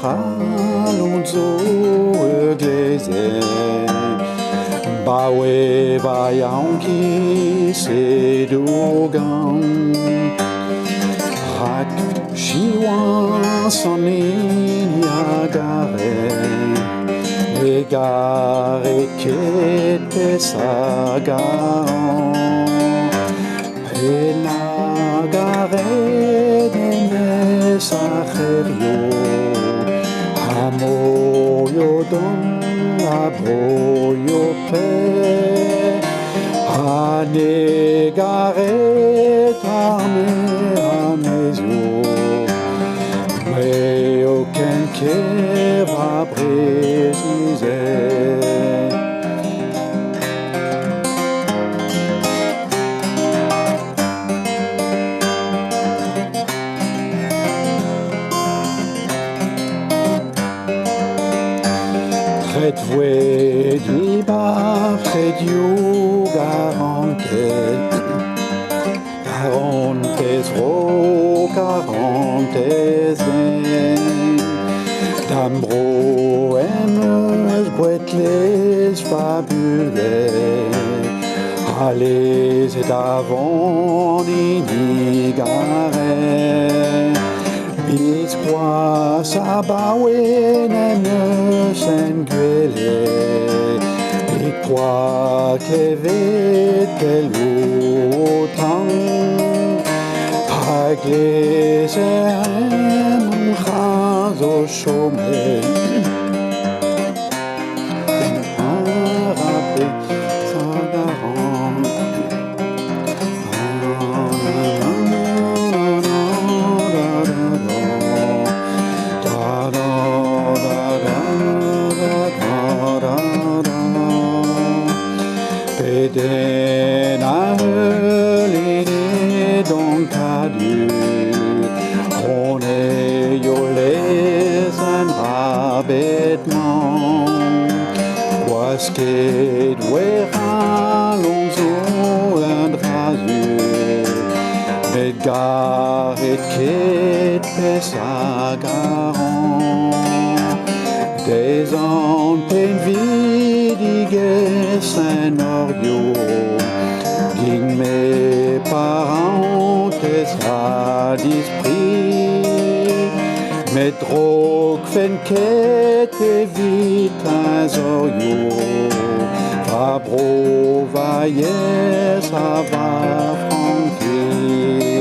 Alonso gleze Bawe bayanki sedogan Rak chiwan sonin yagare Egare kete sagaran Enagare dene sacherio Amoyo don aboyo pe Anegare tame amezio Me aucun que va préciser Redvoué diba predio garantez Karantez ro karantez Dambro emeus boetles fabulez Allez et avant inigare Bisqua sabawe nemes enguele Et quoi clevete l'autan Agles erem raso chômé Arabe sagaran Den aheline donc adieu On est yoles un rabbettement Wasket wera lonzo and razur Medgar et ket pesagaran Des anten vidiges en orio Ging mes parentes à d'esprit Met drog fen ket evit az orio Fabro vailles a va franquer